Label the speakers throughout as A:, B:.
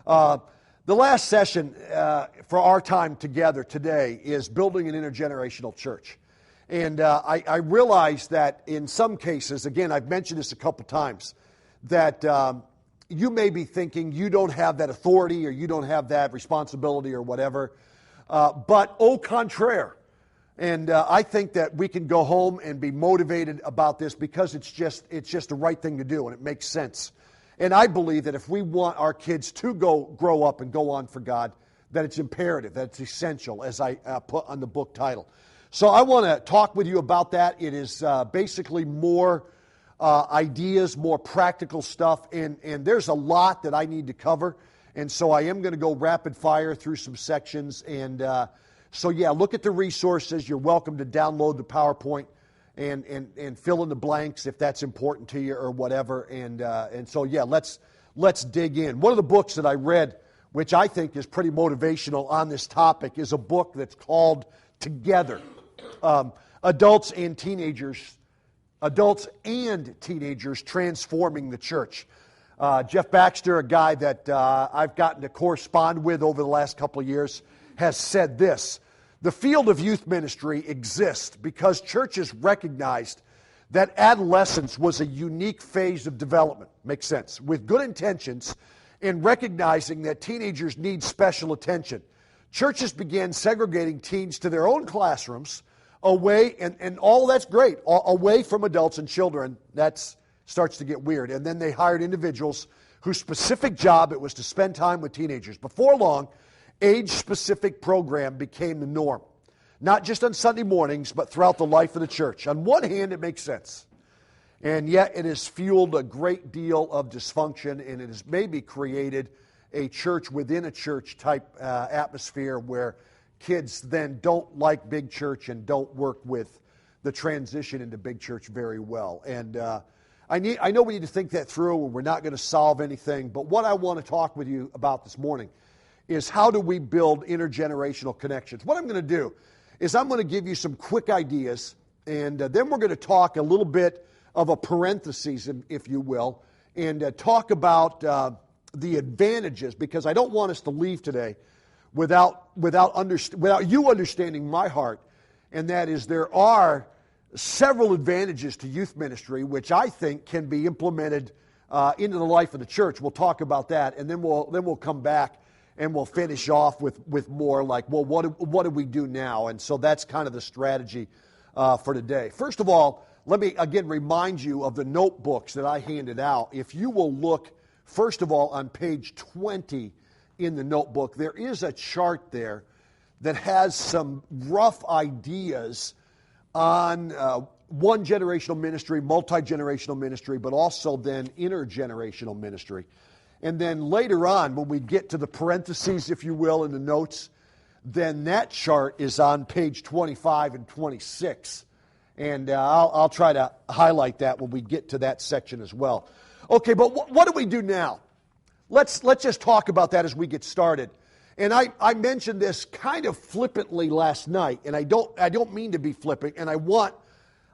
A: The last session for our time together today is building an intergenerational church. And I realize that in some cases, again, I've mentioned this a couple times, that you may be thinking you don't have that authority or you don't have that responsibility or whatever. But au contraire. And I think that we can go home and be motivated about this because it's just the right thing to do and it makes sense. And I believe that if we want our kids to grow up and go on for God, that it's imperative, that it's essential, as I put on the book title. So I want to talk with you about that. It is basically more ideas, more practical stuff, and there's a lot that I need to cover. And so I am going to go rapid fire through some sections. And so yeah, look at the resources. You're welcome to download the PowerPoint and fill in the blanks if that's important to you or whatever. And so yeah, let's dig in. One of the books that I read, which I think is pretty motivational on this topic, is a book that's called Together. Adults and Teenagers Transforming the Church. Jeff Baxter, a guy that I've gotten to correspond with over the last couple of years, has said this: the field of youth ministry exists because churches recognized that adolescence was a unique phase of development, makes sense, with good intentions, and recognizing that teenagers need special attention. Churches began segregating teens to their own classrooms, away, and all that's great, away from adults and children. That starts to get weird. And then they hired individuals whose specific job it was to spend time with teenagers. Before long, age-specific program became the norm, not just on Sunday mornings, but throughout the life of the church. On one hand, it makes sense, and yet it has fueled a great deal of dysfunction, and it has maybe created a church within a church type atmosphere where kids then don't like big church and don't work with the transition into big church very well. And I know we need to think that through, and we're not going to solve anything, but what I want to talk with you about this morning is how do we build intergenerational connections. What I'm going to do is I'm going to give you some quick ideas, and then we're going to talk a little bit of a parenthesis, if you will, and talk about the advantages, because I don't want us to leave today without you understanding my heart, and that is there are several advantages to youth ministry which I think can be implemented into the life of the church. We'll talk about that, and then we'll come back and we'll finish off with more like, well, what do we do now? And so that's kind of the strategy for today. First of all, let me again remind you of the notebooks that I handed out. If you will look, first of all, on page 20 in the notebook, there is a chart there that has some rough ideas on one generational ministry, multi-generational ministry, but also then intergenerational ministry. And then later on, when we get to the parentheses, if you will, in the notes, then that chart is on page 25 and 26. And I'll try to highlight that when we get to that section as well. Okay, but what do we do now? Let's just talk about that as we get started. And I mentioned this kind of flippantly last night, and I don't mean to be flippant, and I want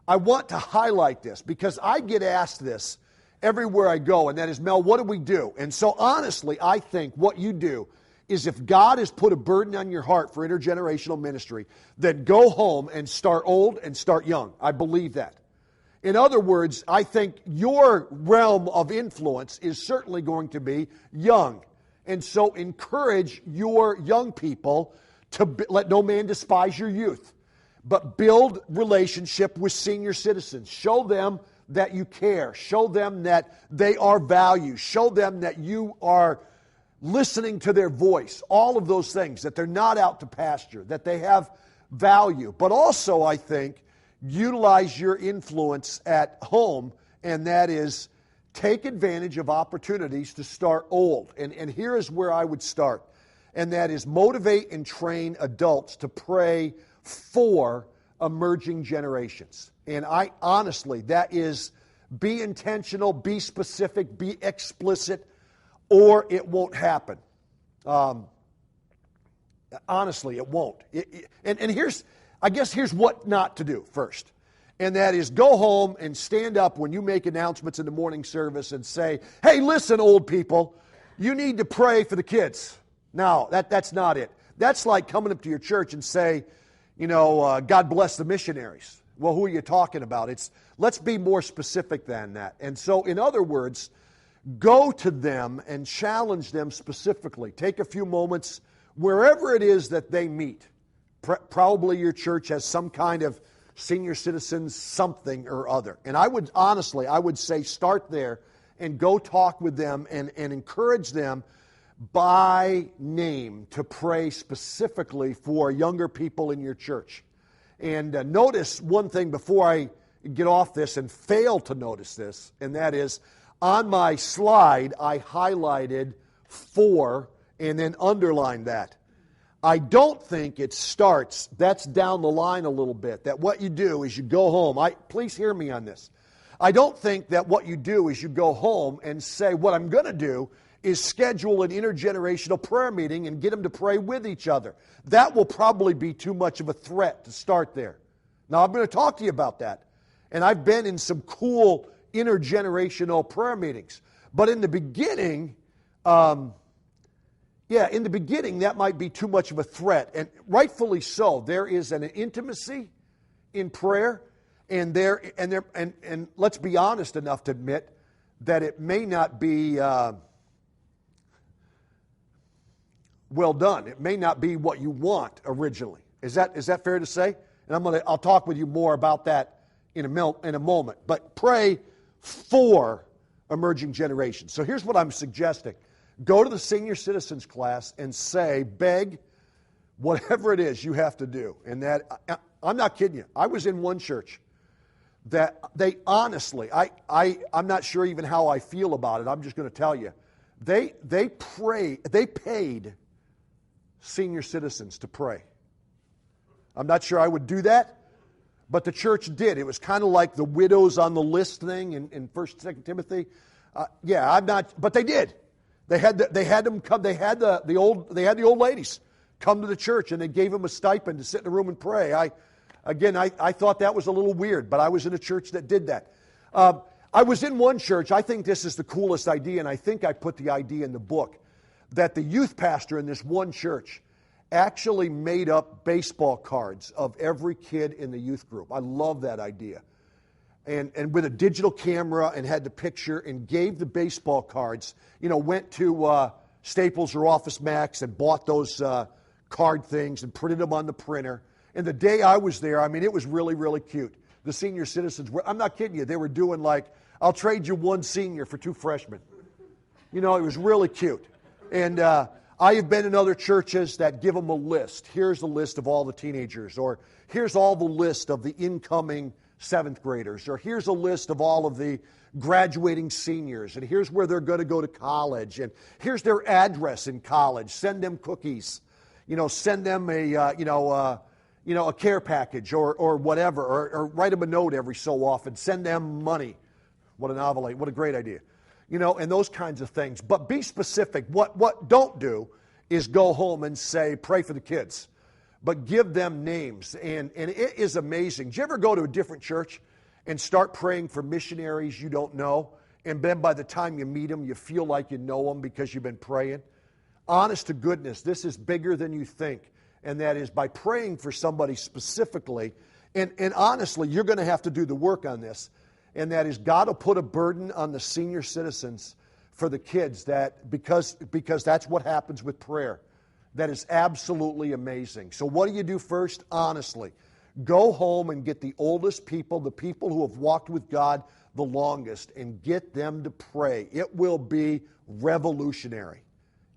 A: to highlight this because I get asked this everywhere I go, and that is, Mel, what do we do? And so honestly, I think what you do is if God has put a burden on your heart for intergenerational ministry, then go home and start old and start young. I believe that. In other words, I think your realm of influence is certainly going to be young. And so encourage your young people to let no man despise your youth, but build relationship with senior citizens. Show them that you care. Show them that they are valued. Show them that you are listening to their voice. All of those things, that they're not out to pasture, that they have value. But also, I think, utilize your influence at home, and that is take advantage of opportunities to start old. And here is where I would start, and that is motivate and train adults to pray for emerging generations. And I honestly, that is, be intentional, be specific, be explicit, or it won't happen. Honestly, it won't. And here's what not to do first. And that is go home and stand up when you make announcements in the morning service and say, hey, listen, old people, you need to pray for the kids. No, that's not it. That's like coming up to your church and say, God bless the missionaries. Well, who are you talking about? Let's be more specific than that. And so, in other words, go to them and challenge them specifically. Take a few moments wherever it is that they meet. Probably your church has some kind of senior citizens something or other. And I would say start there and go talk with them and encourage them by name to pray specifically for younger people in your church. And notice one thing before I get off this and fail to notice this, and that is on my slide I highlighted 4 and then underlined that. I don't think it starts, that's down the line a little bit, that what you do is you go home. Please hear me on this. I don't think that what you do is you go home and say, what I'm going to do is schedule an intergenerational prayer meeting and get them to pray with each other. That will probably be too much of a threat to start there. Now, I'm going to talk to you about that. And I've been in some cool intergenerational prayer meetings. But in the beginning, that might be too much of a threat. And rightfully so. There is an intimacy in prayer. And let's be honest enough to admit that it may not be well done. It may not be what you want originally. Is that fair to say? And I'll talk with you more about that in a moment. But pray for emerging generations. So here's what I'm suggesting. Go to the senior citizens class and beg whatever it is you have to do. And that, I'm not kidding you. I was in one church that they honestly, I'm not sure even how I feel about it. I'm just going to tell you. They paid senior citizens to pray. I'm not sure I would do that, but the church did. It was kind of like the widows on the list thing in 1st, 2nd Timothy. But they did. They had them come. They had the old ladies come to the church, and they gave them a stipend to sit in a room and pray. I thought that was a little weird, but I was in a church that did that. I was in one church. I think this is the coolest idea, and I think I put the idea in the book, that the youth pastor in this one church actually made up baseball cards of every kid in the youth group. I love that idea. And with a digital camera and had the picture and gave the baseball cards, went to Staples or Office Max and bought those card things and printed them on the printer. And the day I was there, it was really, really cute. The senior citizens were, I'm not kidding you, they were doing like, I'll trade you 1 senior for 2 freshmen. It was really cute. And I have been in other churches that give them a list. Here's the list of all the teenagers, or here's all the list of the incoming 7th graders, or here's a list of all of the graduating seniors, and here's where they're going to go to college, and here's their address in college. Send them cookies, send them a care package or whatever, or write them a note every so often. Send them money. What a great idea. And those kinds of things. But be specific. What don't do is go home and say, pray for the kids. But give them names. And it is amazing. Do you ever go to a different church and start praying for missionaries you don't know? And then by the time you meet them, you feel like you know them because you've been praying? Honest to goodness, this is bigger than you think. And that is by praying for somebody specifically. And honestly, you're going to have to do the work on this. And that is, God will put a burden on the senior citizens for the kids, that because that's what happens with prayer. That is absolutely amazing. So what do you do first? Honestly, go home and get the oldest people, the people who have walked with God the longest, and get them to pray. It will be revolutionary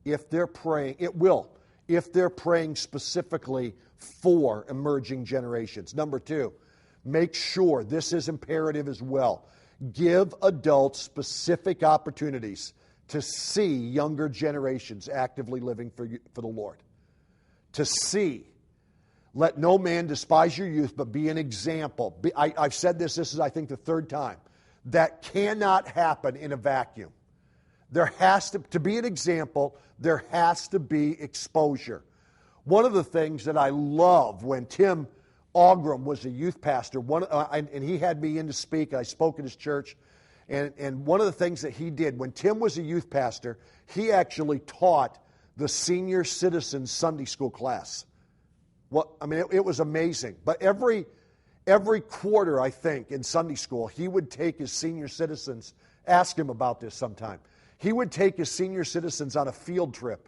A: if they're praying. It will, if they're praying specifically for emerging generations. Number 2, make sure, this is imperative as well, give adults specific opportunities to see younger generations actively living for the Lord. To see. Let no man despise your youth, but be an example. I've said this is, I think, the 3rd time. That cannot happen in a vacuum. There has to be an example, there has to be exposure. One of the things that I love when Tim Augram was a youth pastor, and he had me in to speak, and I spoke at his church, And one of the things that he did, when Tim was a youth pastor, he actually taught the senior citizens Sunday school class. It was amazing. But every quarter, I think, in Sunday school, he would take his senior citizens, ask him about this sometime. He would take his senior citizens on a field trip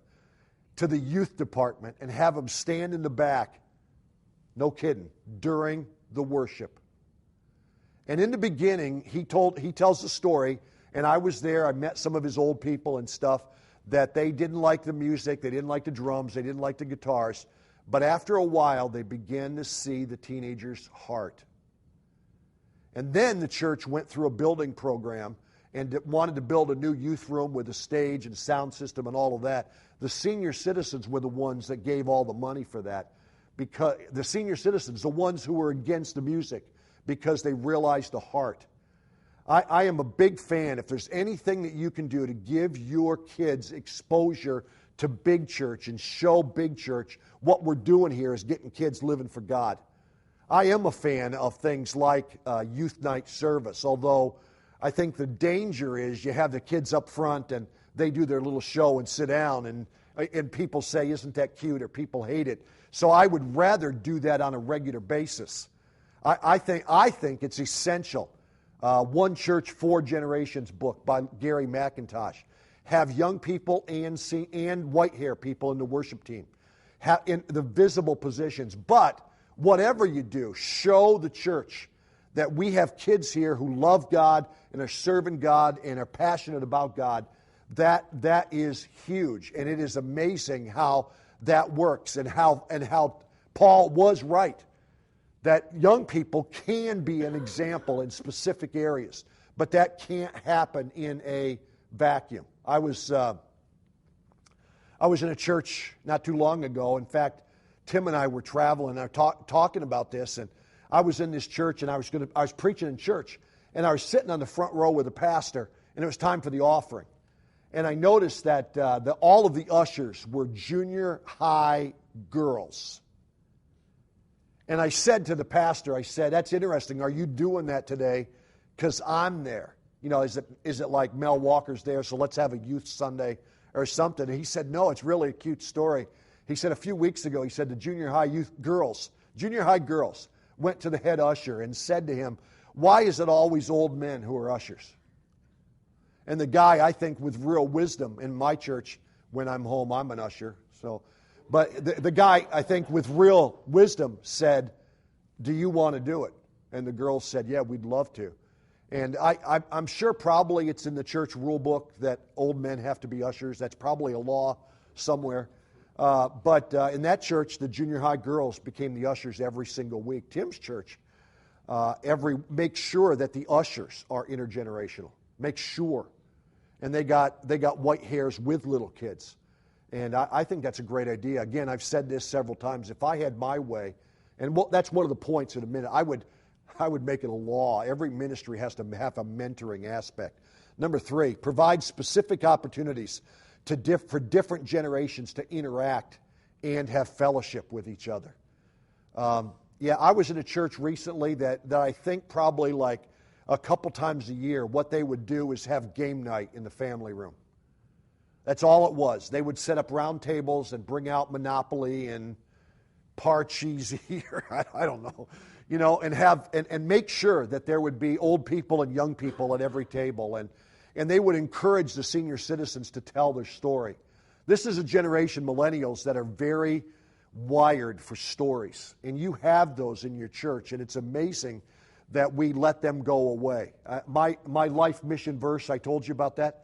A: to the youth department and have them stand in the back, no kidding, during the worship. And in the beginning, he tells the story, and I was there, I met some of his old people and stuff, that they didn't like the music, they didn't like the drums, they didn't like the guitars, but after a while, they began to see the teenager's heart. And then the church went through a building program and wanted to build a new youth room with a stage and sound system and all of that. The senior citizens were the ones that gave all the money for that. Because the senior citizens, the ones who were against the music, because they realized the heart. I am a big fan. If there's anything that you can do to give your kids exposure to big church and show big church, what we're doing here is getting kids living for God. I am a fan of things like youth night service, although I think the danger is you have the kids up front and they do their little show and sit down and people say, isn't that cute, or people hate it. So I would rather do that on a regular basis. I think it's essential. One Church, Four Generations book by Gary McIntosh. Have young people and white hair people in the worship team, in the visible positions. But whatever you do, show the church that we have kids here who love God and are serving God and are passionate about God. That is huge, and it is amazing how that works and how Paul was right. That young people can be an example in specific areas, but that can't happen in a vacuum. I was in a church not too long ago. In fact, Tim and I were traveling and talking about this, and I was in this church and I was preaching in church, and I was sitting on the front row with the pastor, and it was time for the offering. And I noticed that all of the ushers were junior high girls. And I said to the pastor, I said, that's interesting. Are you doing that today? Because I'm there. You know, is it like Mel Walker's there, so let's have a youth Sunday or something? And he said, no, it's really a cute story. He said a few weeks ago, he said the junior high girls went to the head usher and said to him, why is it always old men who are ushers? And the guy, I think, with real wisdom, in my church, when I'm home, I'm an usher. But the guy, I think, with real wisdom said, do you want to do it? And the girls said, yeah, we'd love to. And I'm sure probably it's in the church rule book that old men have to be ushers. That's probably a law somewhere. But in that church, the junior high girls became the ushers every single week. Tim's church, make sure that the ushers are intergenerational. Make sure. And they got white hairs with little kids. And I think that's a great idea. Again, I've said this several times. If I had my way, and that's one of the points in a minute, I would make it a law. Every ministry has to have a mentoring aspect. Number 3, provide specific opportunities for different generations to interact and have fellowship with each other. I was in a church recently that I think probably like a couple times a year, what they would do is have game night in the family room. That's all it was. They would set up round tables and bring out Monopoly and Parcheesi, or I don't know, and make sure that there would be old people and young people at every table, and they would encourage the senior citizens to tell their story. This is a generation, millennials, that are very wired for stories, and you have those in your church, and it's amazing that we let them go away. My life mission verse, I told you about that.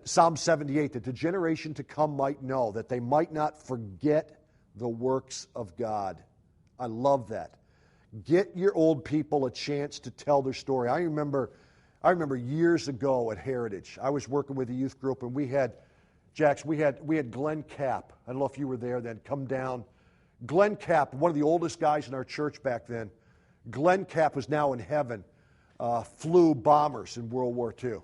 A: Psalm 78, that the generation to come might know, that they might not forget the works of God. I love that. Get your old people a chance to tell their story. I remember years ago at Heritage, I was working with a youth group, and we had Glenn Capp. I don't know if you were there then, come down. Glenn Capp, one of the oldest guys in our church back then, Glenn Capp was now in heaven, flew bombers in World War II.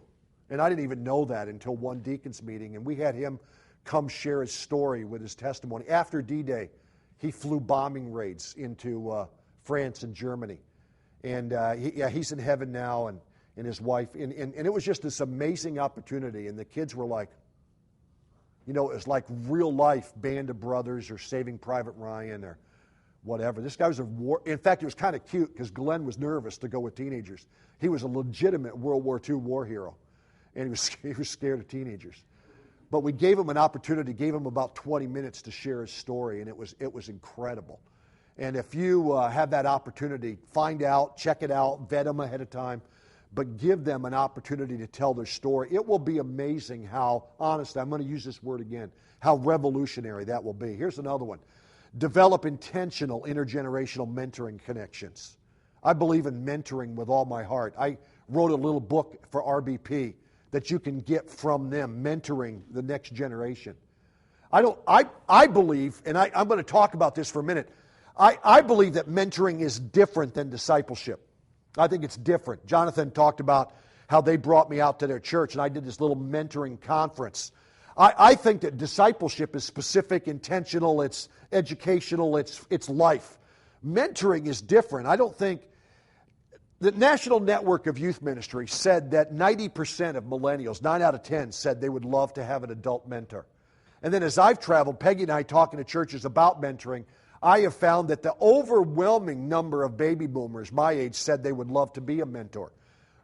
A: And I didn't even know that until one deacons meeting, and we had him come share his story with his testimony. After D-Day, he flew bombing raids into France and Germany. And he's in heaven now, and and his wife. And it was just this amazing opportunity. And the kids were like, it was like real life Band of Brothers or Saving Private Ryan or whatever. This guy was a war. In fact, it was kind of cute because Glenn was nervous to go with teenagers. He was a legitimate World War II war hero, and he was scared of teenagers. But we gave him an opportunity, gave him about 20 minutes to share his story, and it was incredible. And if you have that opportunity, find out, check it out, vet them ahead of time, but give them an opportunity to tell their story. It will be amazing how, honestly, I'm going to use this word again, how revolutionary that will be. Here's another one. Develop intentional intergenerational mentoring connections. I believe in mentoring with all my heart. I wrote a little book for RBP that you can get from them, mentoring the next generation. I believe, and I'm going to talk about this for a minute, I believe that mentoring is different than discipleship. I think it's different. Jonathan talked about how they brought me out to their church, and I did this little mentoring conference. I think that discipleship is specific, intentional, it's educational, it's life. Mentoring is different. I don't think the National Network of Youth Ministry said that 90% of millennials, 9 out of 10, said they would love to have an adult mentor. And then as I've traveled, Peggy and I talking to churches about mentoring, I have found that the overwhelming number of baby boomers my age said they would love to be a mentor.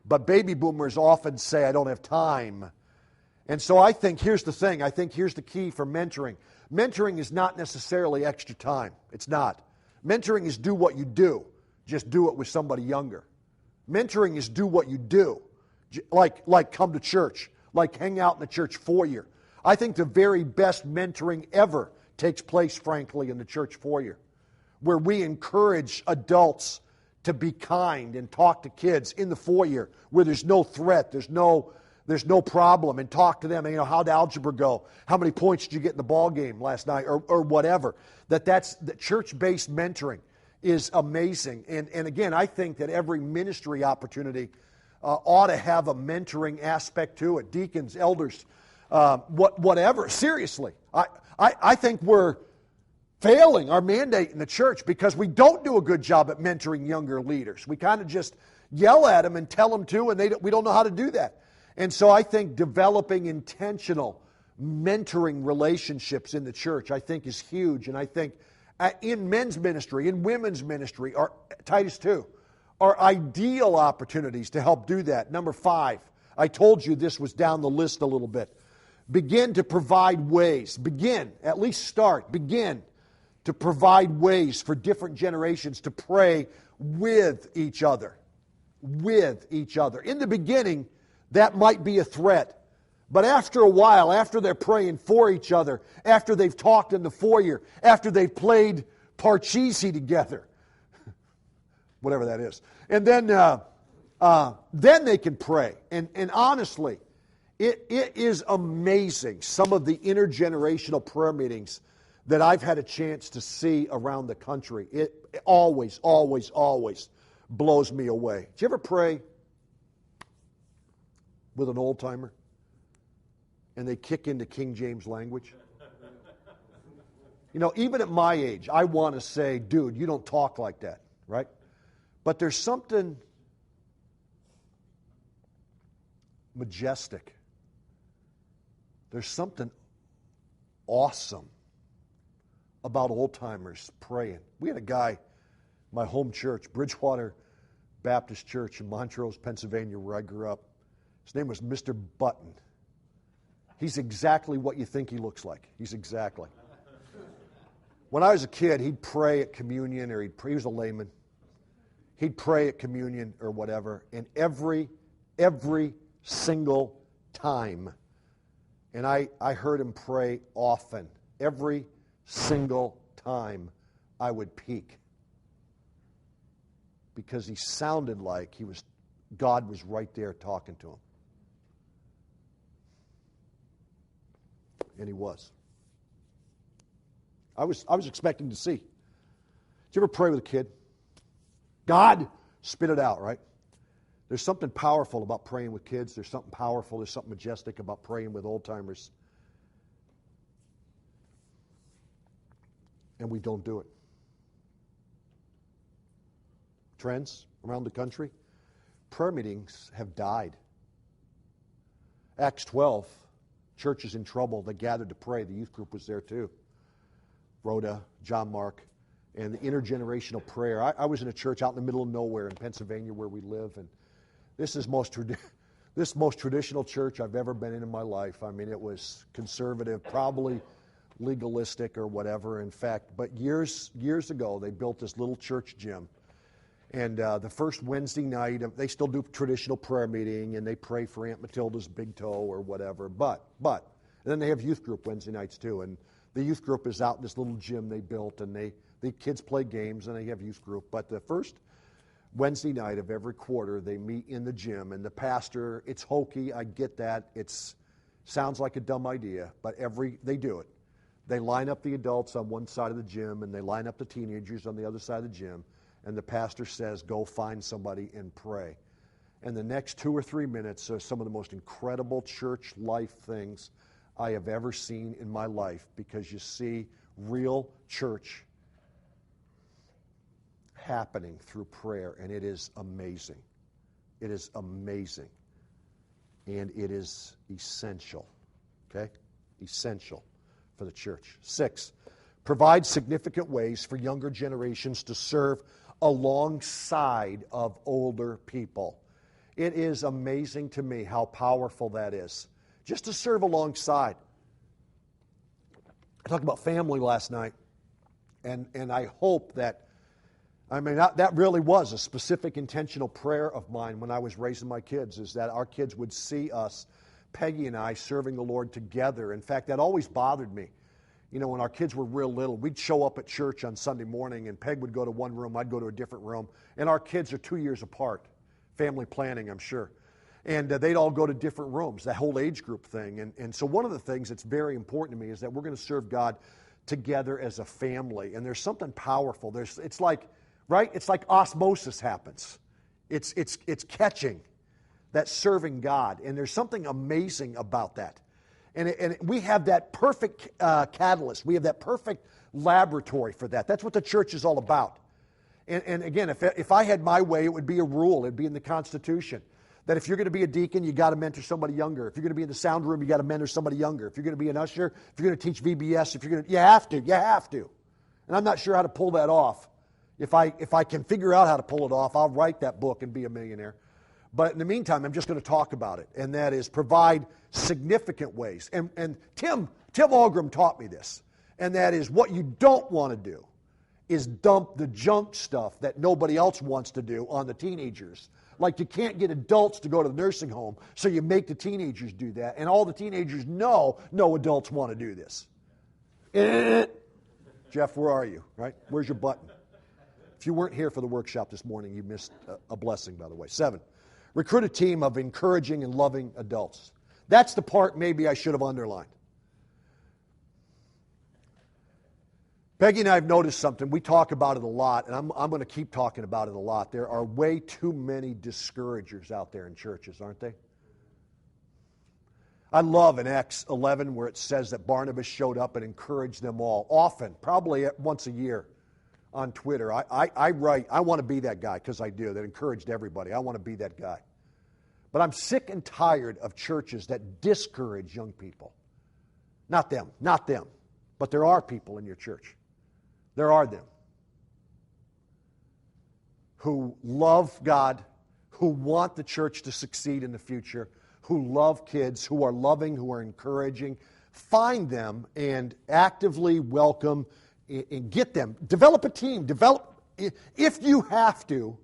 A: But baby boomers often say, I don't have time. And so I think, here's the thing, I think here's the key for mentoring. Mentoring is not necessarily extra time. It's not. Mentoring is do what you do. Just do it with somebody younger. Mentoring is do what you do. Like come to church. Like hang out in the church foyer. I think the very best mentoring ever takes place, frankly, in the church foyer, where we encourage adults to be kind and talk to kids in the foyer, where there's no threat, there's no problem, and talk to them. And, how'd algebra go? How many points did you get in the ball game last night, or whatever? That's the church-based mentoring is amazing. And again, I think that every ministry opportunity ought to have a mentoring aspect to it. Deacons, elders, whatever. Seriously, I think we're failing our mandate in the church because we don't do a good job at mentoring younger leaders. We kind of just yell at them and tell them to, and we don't know how to do that. And so I think developing intentional mentoring relationships in the church, I think, is huge. And I think in men's ministry, in women's ministry, or Titus 2, are ideal opportunities to help do that. Number 5, I told you this was down the list a little bit. Begin to provide ways. Begin to provide ways for different generations to pray with each other. With each other. In the beginning, that might be a threat. But after a while, after they're praying for each other, after they've talked in the foyer, after they've played Parcheesi together, whatever that is, and then they can pray. And honestly, it is amazing some of the intergenerational prayer meetings that I've had a chance to see around the country. It always, always, always blows me away. Did you ever pray with an old-timer and they kick into King James language? Even at my age, I want to say, dude, you don't talk like that, right? But there's something majestic. There's something awesome about old-timers praying. We had a guy, my home church, Bridgewater Baptist Church in Montrose, Pennsylvania, where I grew up. His name was Mr. Button. He's exactly what you think he looks like. He's exactly. When I was a kid, he'd pray at communion, or he was a layman. He'd pray at communion or whatever, and every single time, and I heard him pray often, every single time I would peek, because he sounded like God was right there talking to him. And he was. I was expecting to see. Did you ever pray with a kid? God, spit it out, right? There's something powerful about praying with kids. There's something powerful, there's something majestic about praying with old-timers. And we don't do it. Trends around the country. prayer meetings have died. Acts 12, church is in trouble. They gathered to pray. The youth group was there too. Rhoda, John Mark, and the intergenerational prayer. I was in a church out in the middle of nowhere in Pennsylvania where we live, and this is this most traditional church I've ever been in my life. I mean, it was conservative, probably legalistic or whatever. In fact, but years ago, they built this little church gym. And the first Wednesday night, they still do traditional prayer meeting, and they pray for Aunt Matilda's big toe or whatever. But, and then they have youth group Wednesday nights too. And the youth group is out in this little gym they built, and the kids play games, and they have youth group. But the first Wednesday night of every quarter, they meet in the gym, and the pastor, it's hokey, I get that. It sounds like a dumb idea, but they do it. They line up the adults on one side of the gym, and they line up the teenagers on the other side of the gym. And the pastor says, go find somebody and pray. And the next 2 or 3 minutes are some of the most incredible church life things I have ever seen in my life, because you see real church happening through prayer, and it is amazing. It is amazing. And it is essential. Okay? Essential for the church. 6, provide significant ways for younger generations to serve alongside of older people. It is amazing to me how powerful that is. Just to serve alongside. I talked about family last night, and I hope that, that really was a specific intentional prayer of mine when I was raising my kids, is that our kids would see us, Peggy and I, serving the Lord together. In fact, that always bothered me. You know, when our kids were real little, we'd show up at church on Sunday morning, and Peg would go to one room, I'd go to a different room. And our kids are 2 years apart. Family planning, I'm sure. And they'd all go to different rooms, that whole age group thing. And so one of the things that's very important to me is that we're going to serve God together as a family. And there's something powerful. It's like osmosis happens. It's catching that serving God. And there's something amazing about that. And we have that perfect catalyst. We have that perfect laboratory for that. That's what the church is all about. And again, if I had my way, it would be a rule. It would be in the Constitution. That if you're going to be a deacon, you got to mentor somebody younger. If you're going to be in the sound room, you got to mentor somebody younger. If you're going to be an usher, if you're going to teach VBS, you have to. And I'm not sure how to pull that off. If I can figure out how to pull it off, I'll write that book and be a millionaire. But in the meantime, I'm just going to talk about it, and that is provide significant ways. And Tim Algram taught me this, and that is what you don't want to do is dump the junk stuff that nobody else wants to do on the teenagers. Like you can't get adults to go to the nursing home, so you make the teenagers do that, and all the teenagers know no adults want to do this. Jeff, where are you? Right? Where's your button? If you weren't here for the workshop this morning, you missed a blessing, by the way. 7, recruit a team of encouraging and loving adults. That's the part maybe I should have underlined. Peggy and I have noticed something. We talk about it a lot, and I'm going to keep talking about it a lot. There are way too many discouragers out there in churches, aren't they? I love in Acts 11 where it says that Barnabas showed up and encouraged them all, often, probably once a year on Twitter. I write, I want to be that guy, because I do, that encouraged everybody. I want to be that guy. But I'm sick and tired of churches that discourage young people. Not them. But there are people in your church. There are them who love God, who want the church to succeed in the future, who love kids, who are loving, who are encouraging. Find them and actively welcome and get them. Develop a team. If you have to,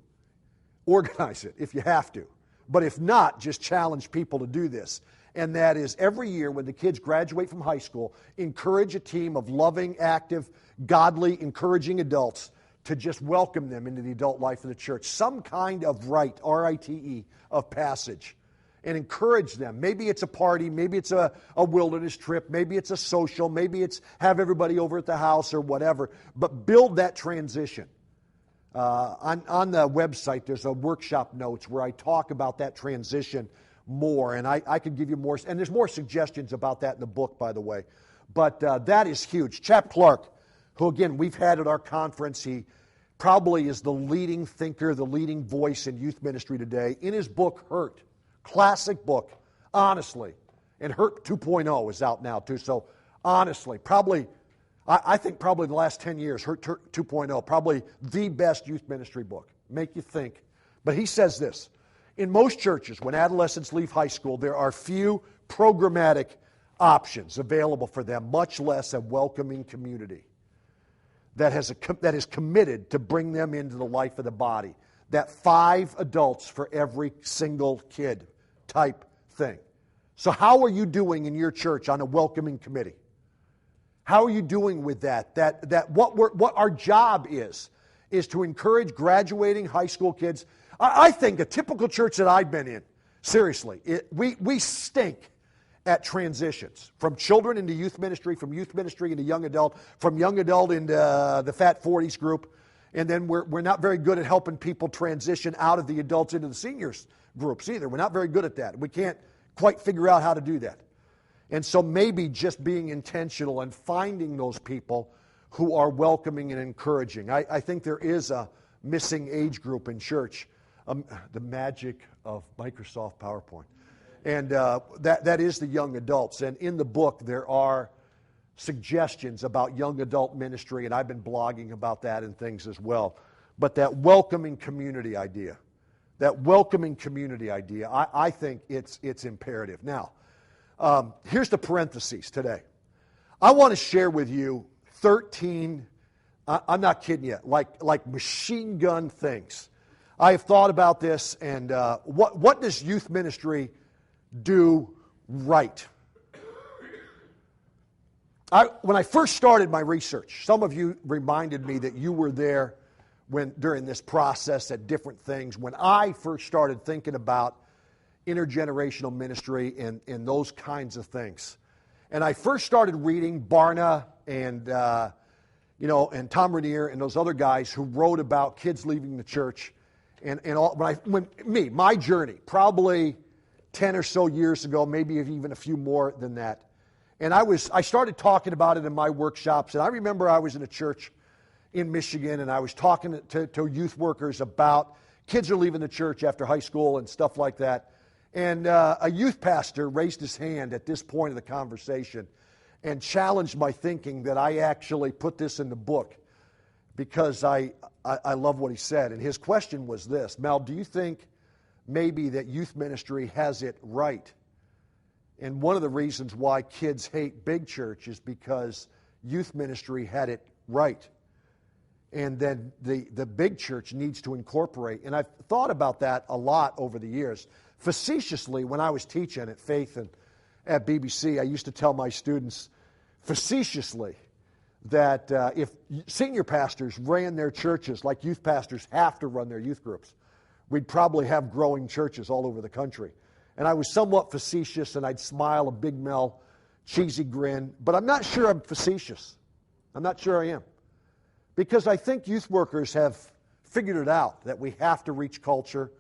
A: organize it if you have to. But if not, just challenge people to do this. And that is every year when the kids graduate from high school, encourage a team of loving, active, godly, encouraging adults to just welcome them into the adult life of the church. Some kind of rite, R-I-T-E, of passage. And encourage them. Maybe it's a party, maybe it's a wilderness trip, maybe it's a social, maybe it's have everybody over at the house or whatever. But build that transition. On the website, there's a workshop notes where I talk about that transition more, and I could give you more, and there's more suggestions about that in the book, by the way. But that is huge. Chap Clark, who again we've had at our conference, he probably is the leading thinker, the leading voice in youth ministry today. In his book, Hurt, classic book, honestly, and Hurt 2.0 is out now too, so honestly, probably, I think probably the last 10 years, Hurt 2.0, probably the best youth ministry book. Make you think. But he says this, in most churches, when adolescents leave high school, there are few programmatic options available for them, much less a welcoming community that is committed to bring them into the life of the body. That 5 adults for every single kid type thing. So how are you doing in your church on a welcoming committee? How are you doing with that? That what our job is to encourage graduating high school kids. I think a typical church that I've been in, seriously, we stink at transitions. From children into youth ministry, from youth ministry into young adult, from young adult into the Fat 40s group, and then we're not very good at helping people transition out of the adults into the seniors groups either. We're not very good at that. We can't quite figure out how to do that. And so maybe just being intentional and finding those people who are welcoming and encouraging. I think there is a missing age group in church, the magic of Microsoft PowerPoint. And that is the young adults. And in the book, there are suggestions about young adult ministry, and I've been blogging about that and things as well. But that welcoming community idea, I think it's imperative. Now, here's the parentheses today. I want to share with you 13, I'm not kidding you, like machine gun things. I have thought about this, and what does youth ministry do right? When I first started my research, some of you reminded me that you were there during this process at different things. When I first started thinking about intergenerational ministry and those kinds of things, and I first started reading Barna and and Tom Rainier and those other guys who wrote about kids leaving the church, and all. My journey, probably 10 or so years ago, maybe even a few more than that. And I started talking about it in my workshops, and I remember I was in a church in Michigan, and I was talking to youth workers about kids are leaving the church after high school and stuff like that. And a youth pastor raised his hand at this point of the conversation and challenged my thinking that I actually put this in the book because I love what he said. And his question was this: Mel, do you think maybe that youth ministry has it right? And one of the reasons why kids hate big church is because youth ministry had it right. And then the big church needs to incorporate. And I've thought about that a lot over the years. Facetiously, when I was teaching at Faith and at BBC, I used to tell my students facetiously that if senior pastors ran their churches like youth pastors have to run their youth groups, we'd probably have growing churches all over the country. And I was somewhat facetious, and I'd smile a big Mel, cheesy grin. But I'm not sure I'm facetious. I'm not sure I am. Because I think youth workers have figured it out, that we have to reach culture,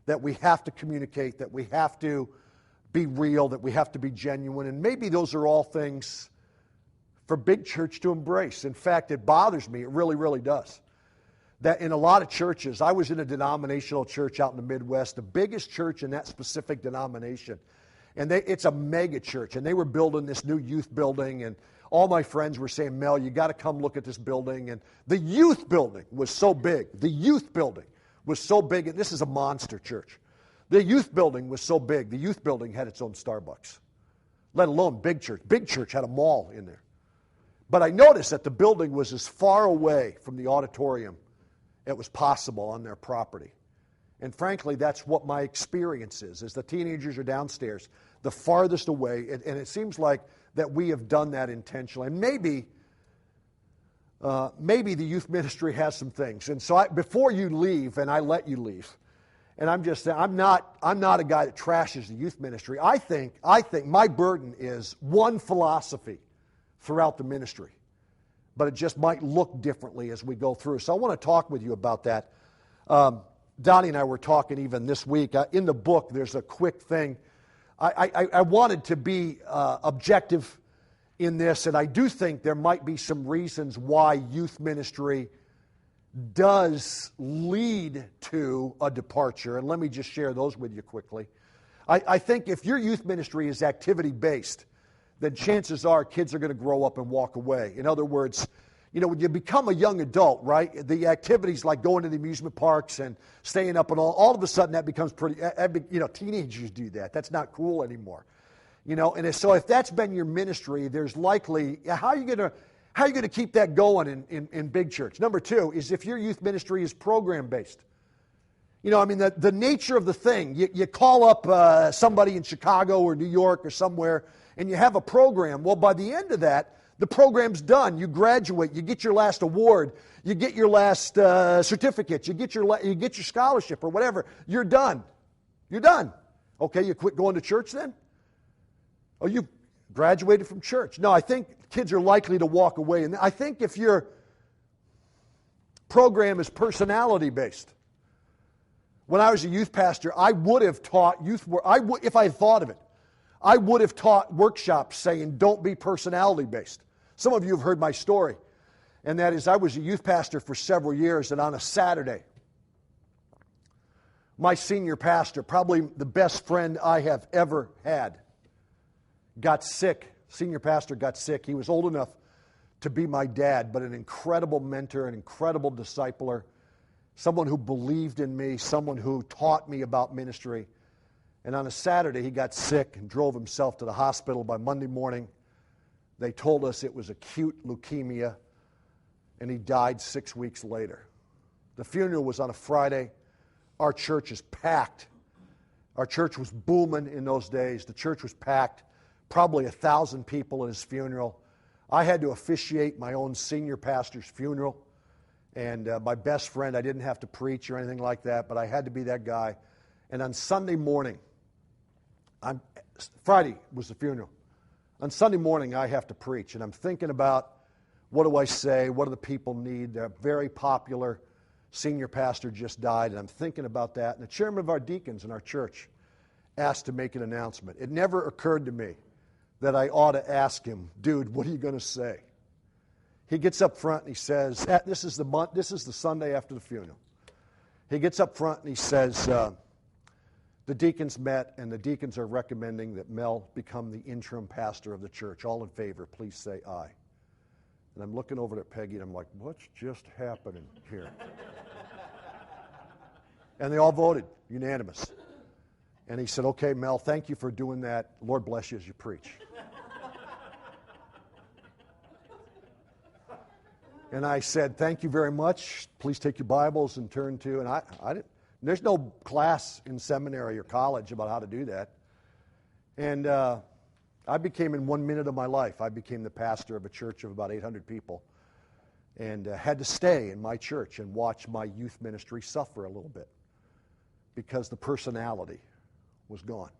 A: that we have to communicate, that we have to be real, that we have to be genuine. And maybe those are all things for big church to embrace. In fact, it bothers me. It really, really does. That in a lot of churches, I was in a denominational church out in the Midwest, the biggest church in that specific denomination. And it's a mega church, and they were building this new youth building, and all my friends were saying, Mel, you got to come look at this building. And the youth building was so big. The youth building was so big, and this is a monster church. The youth building was so big, the youth building had its own Starbucks, let alone big church. Big church had a mall in there. But I noticed that the building was as far away from the auditorium it was possible on their property. And frankly, that's what my experience is. As the teenagers are downstairs, the farthest away, and it seems like that we have done that intentionally. And maybe the youth ministry has some things. And so before you leave, and I let you leave, and I'm just saying, I'm not a guy that trashes the youth ministry. I think my burden is one philosophy throughout the ministry, but it just might look differently as we go through. So I want to talk with you about that. Donnie and I were talking even this week. In the book, there's a quick thing. I wanted to be objective in this, and I do think there might be some reasons why youth ministry does lead to a departure, and let me just share those with you quickly. I think if your youth ministry is activity-based, then chances are kids are going to grow up and walk away. In other words, when you become a young adult, right, the activities like going to the amusement parks and staying up and all of a sudden that becomes pretty, teenagers do that. That's not cool anymore. And so if that's been your ministry, there's likely, how are you going to keep that going in big church? Number two is if your youth ministry is program-based. The nature of the thing, you call up somebody in Chicago or New York or somewhere, and you have a program. Well, by the end of that, the program's done. You graduate. You get your last award. You get your last certificate. You get your scholarship or whatever. You're done. You're done. Okay, you quit going to church then? Oh, you graduated from church. No, I think kids are likely to walk away. And I think if your program is personality-based, when I was a youth pastor, I would have taught youth work. If I had thought of it, I would have taught workshops saying, don't be personality-based. Some of you have heard my story, and that is I was a youth pastor for several years, and on a Saturday, my senior pastor, probably the best friend I have ever had, got sick. Senior pastor got sick. He was old enough to be my dad, but an incredible mentor, an incredible discipler, someone who believed in me, someone who taught me about ministry. And on a Saturday, he got sick and drove himself to the hospital. By Monday morning, they told us it was acute leukemia, and he died 6 weeks later. The funeral was on a Friday. Our church is packed. Our church was booming in those days. The church was packed, probably 1,000 people at his funeral. I had to officiate my own senior pastor's funeral. And my best friend, I didn't have to preach or anything like that, but I had to be that guy. And on Sunday morning, Friday was the funeral. On Sunday morning, I have to preach, and I'm thinking about what do I say, what do the people need. They're very popular. Senior pastor just died, and I'm thinking about that. And the chairman of our deacons in our church asked to make an announcement. It never occurred to me that I ought to ask him, dude, what are you going to say? He gets up front and he says, this is the Sunday after the funeral. He gets up front and he says, the deacons met and the deacons are recommending that Mel become the interim pastor of the church. All in favor, please say aye. And I'm looking over at Peggy and I'm like, what's just happening here? And they all voted, unanimous. And he said, okay, Mel, thank you for doing that. Lord bless you as you preach. And I said, thank you very much. Please take your Bibles and turn to, and I didn't, there's no class in seminary or college about how to do that. And I became, in 1 minute of my life, I became the pastor of a church of about 800 people and had to stay in my church and watch my youth ministry suffer a little bit because the personality was gone.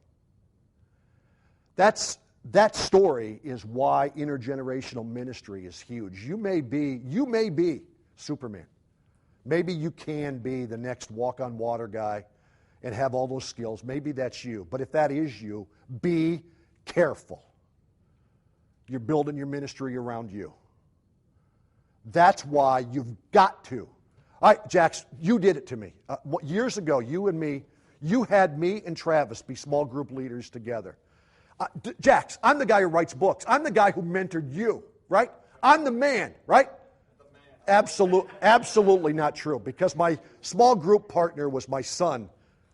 A: That story is why intergenerational ministry is huge. You may be Superman. Maybe you can be the next walk-on-water guy and have all those skills. Maybe that's you. But if that is you, be careful. You're building your ministry around you. That's why you've got to. All right, Jax, you did it to me. Years ago, you and me, you had me and Travis be small group leaders together. Jax, I'm the guy who writes books. I'm the guy who mentored you, right? I'm the man, right? Absolutely not true, because my small group partner was my son,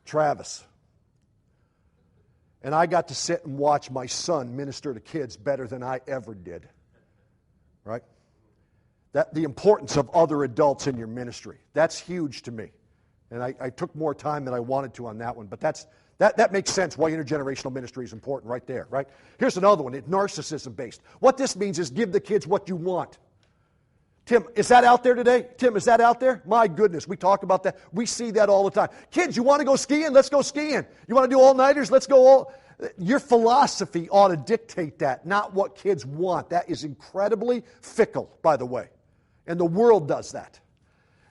A: Travis. And I got to sit and watch my son minister to kids better than I ever did, right? The importance of other adults in your ministry. That's huge to me. And I took more time than I wanted to on that one, but that makes sense why intergenerational ministry is important right there, right? Here's another one. It's narcissism-based. What this means is give the kids what you want. Tim, is that out there today? Tim, is that out there? My goodness, we talk about that. We see that all the time. Kids, you want to go skiing? Let's go skiing. You want to do all-nighters? Let's go all... Your philosophy ought to dictate that, not what kids want. That is incredibly fickle, by the way. And the world does that.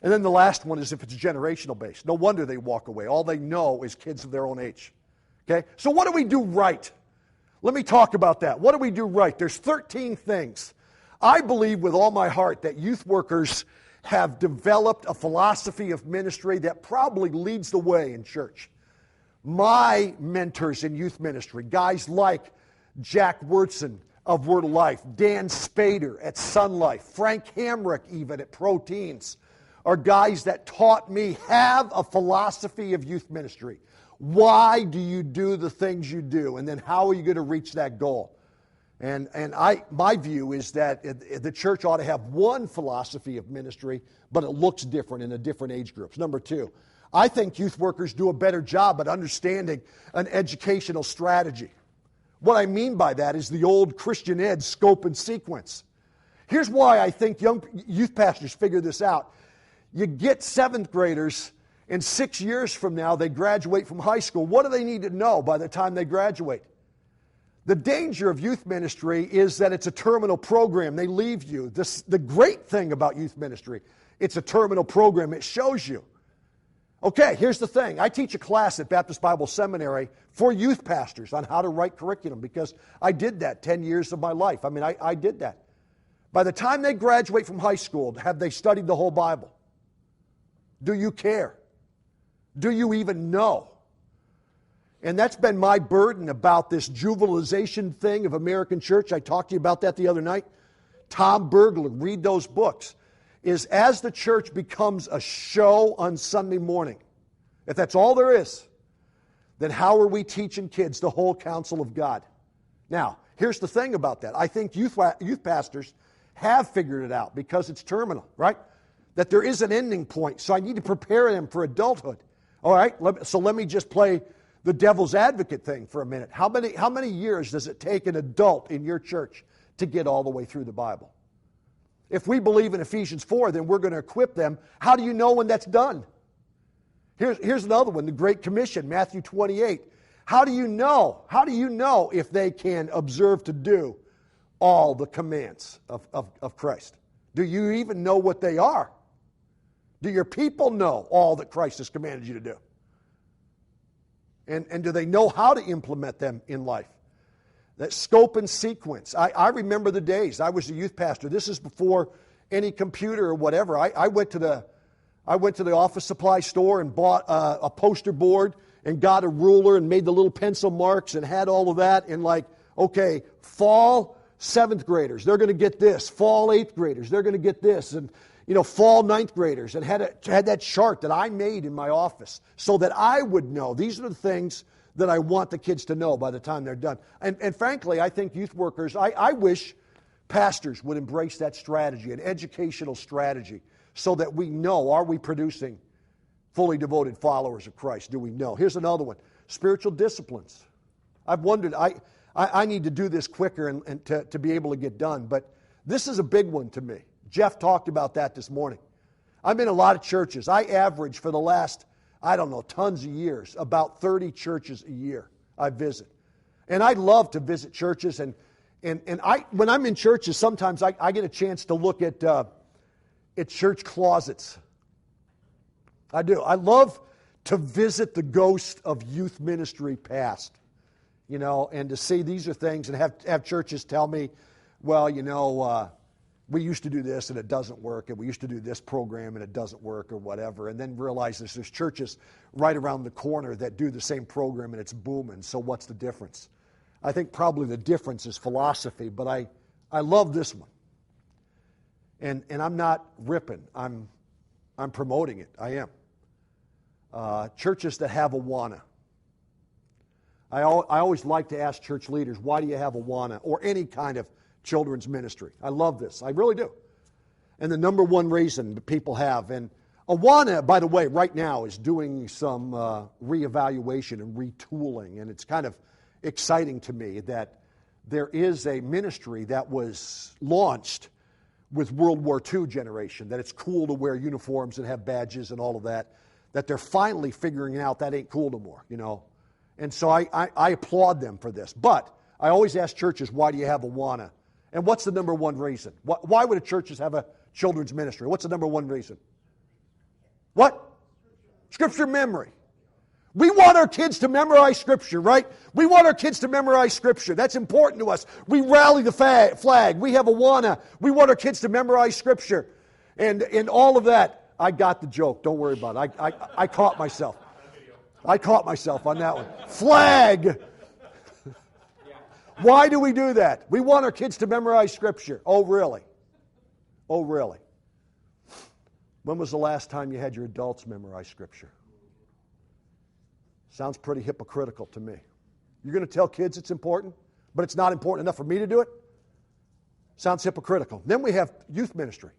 A: And then the last one is if it's generational based. No wonder they walk away. All they know is kids of their own age. Okay? So what do we do right? Let me talk about that. What do we do right? There's 13 things. I believe with all my heart that youth workers have developed a philosophy of ministry that probably leads the way in church. My mentors in youth ministry, guys like Jack Wurtson of Word of Life, Dan Spader at Sun Life, Frank Hamrick even at Pro Teens, are guys that taught me, have a philosophy of youth ministry. Why do you do the things you do? And then how are you going to reach that goal? And my view is that the church ought to have one philosophy of ministry, but it looks different in the different age groups. Number two, I think youth workers do a better job at understanding an educational strategy. What I mean by that is the old Christian ed scope and sequence. Here's why I think young youth pastors figure this out. You get seventh graders, and 6 years from now they graduate from high school. What do they need to know by the time they graduate? The danger of youth ministry is that it's a terminal program. They leave you. The great thing about youth ministry, it's a terminal program. It shows you. Okay, here's the thing. I teach a class at Baptist Bible Seminary for youth pastors on how to write curriculum because I did that 10 years of my life. I mean, I did that. By the time they graduate from high school, have they studied the whole Bible? Do you care? Do you even know? And that's been my burden about this juvenilization thing of American church. I talked to you about that the other night. Tom Bergler, read those books. Is as the church becomes a show on Sunday morning, if that's all there is, then how are we teaching kids the whole counsel of God? Now, here's the thing about that. I think youth pastors have figured it out because it's terminal, right? That there is an ending point, so I need to prepare them for adulthood. All right, so let me just play the devil's advocate thing for a minute. How many years does it take an adult in your church to get all the way through the Bible? If we believe in Ephesians 4, then we're going to equip them. How do you know when that's done? Here's another one, the Great Commission, Matthew 28. How do you know? How do you know if they can observe to do all the commands of Christ? Do you even know what they are? Do your people know all that Christ has commanded you to do? And do they know how to implement them in life? That scope and sequence. I remember the days. I was a youth pastor. This is before any computer or whatever. I went to the office supply store and bought a poster board and got a ruler and made the little pencil marks and had all of that. And like, okay, fall 7th graders, they're going to get this. Fall 8th graders, they're going to get this. And fall 9th graders, and had that chart that I made in my office so that I would know. These are the things that I want the kids to know by the time they're done. And frankly, I think youth workers, I wish pastors would embrace that strategy, an educational strategy, so that we know, are we producing fully devoted followers of Christ? Do we know? Here's another one, spiritual disciplines. I've wondered, I need to do this quicker and to be able to get done, but this is a big one to me. Jeff talked about that this morning. I'm in a lot of churches. I average for the last, tons of years, about 30 churches a year I visit. And I love to visit churches, and when I'm in churches, sometimes I get a chance to look at church closets. I do. I love to visit the ghost of youth ministry past, and to see these are things, and have churches tell me, well, we used to do this and it doesn't work, and we used to do this program and it doesn't work, or whatever, and then realize there's churches right around the corner that do the same program and it's booming, so what's the difference? I think probably the difference is philosophy, but I love this one. And I'm not ripping, I'm promoting it, I am. Churches that have Awana. I always like to ask church leaders, why do you have Awana, or any kind of children's ministry? I love this. I really do. And the number one reason that people have, and Awana, by the way, right now is doing some reevaluation and retooling, and it's kind of exciting to me that there is a ministry that was launched with World War II generation, that it's cool to wear uniforms and have badges and all of that they're finally figuring out that ain't cool no more, And so I applaud them for this. But I always ask churches, why do you have Awana? And what's the number one reason? Why would churches have a children's ministry? What's the number one reason? What? Scripture memory. We want our kids to memorize Scripture, right? We want our kids to memorize Scripture. That's important to us. We rally the flag. We have Awana. We want our kids to memorize Scripture. and all of that. I got the joke. Don't worry about it. I caught myself. I caught myself on that one. Flag! Why do we do that? We want our kids to memorize Scripture. Oh, really? Oh, really? When was the last time you had your adults memorize Scripture? Sounds pretty hypocritical to me. You're going to tell kids it's important, but it's not important enough for me to do it? Sounds hypocritical. Then we have youth ministry.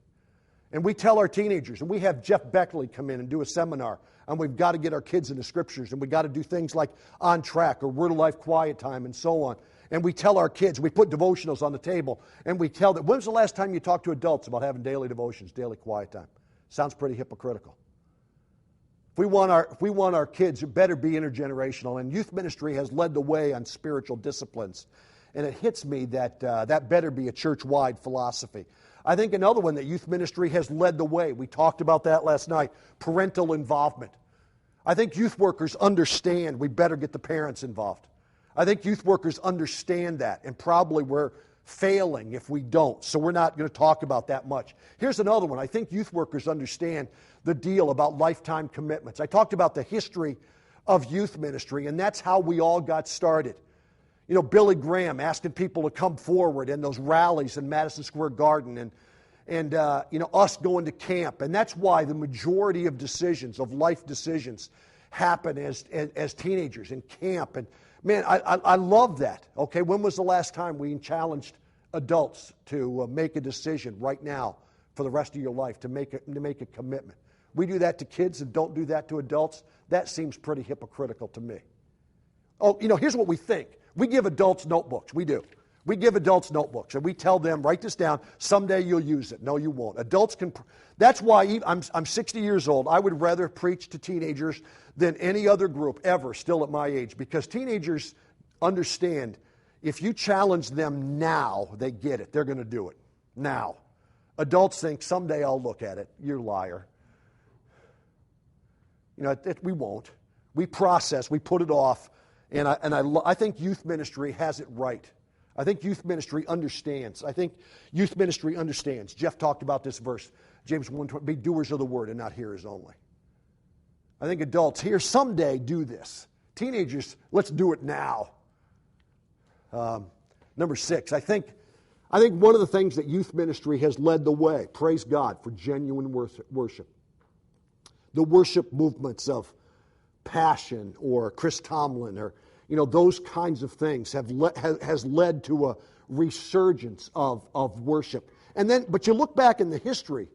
A: And we tell our teenagers, and we have Jeff Beckley come in and do a seminar, and we've got to get our kids into Scriptures, and we've got to do things like On Track or Word of Life Quiet Time and so on. And we tell our kids, we put devotionals on the table, and we tell them, when's the last time you talked to adults about having daily devotions, daily quiet time? Sounds pretty hypocritical. If we want our kids, it better be intergenerational, and youth ministry has led the way on spiritual disciplines. And it hits me that that better be a church-wide philosophy. I think another one that youth ministry has led the way, we talked about that last night, parental involvement. I think youth workers understand we better get the parents involved. I think youth workers understand that, and probably we're failing if we don't, so we're not going to talk about that much. Here's another one. I think youth workers understand the deal about lifetime commitments. I talked about the history of youth ministry, and that's how we all got started. You know, Billy Graham asking people to come forward in those rallies in Madison Square Garden, and us going to camp. And that's why the majority of decisions, of life decisions, happen as teenagers in camp. And man, I love that. Okay, when was the last time we challenged adults to make a decision right now for the rest of your life, to make a commitment? We do that to kids and don't do that to adults. That seems pretty hypocritical to me. Oh, here's what we think. We give adults notebooks. We do. We give adults notebooks, and we tell them, write this down. Someday you'll use it. No, you won't. Adults can. That's why I'm 60 years old. I would rather preach to teenagers than any other group ever still at my age, because teenagers understand if you challenge them now, they get it. They're going to do it now. Adults think, someday I'll look at it. You're a liar. We won't. We process. We put it off. And I think youth ministry has it right. I think youth ministry understands. Jeff talked about this verse, James 1:20, be doers of the word and not hearers only. I think adults here someday do this. Teenagers, let's do it now. Number 6, I think one of the things that youth ministry has led the way, praise God, for genuine worship. The worship movements of Passion or Chris Tomlin or those kinds of things has led to a resurgence of worship. And then, but you look back in the history,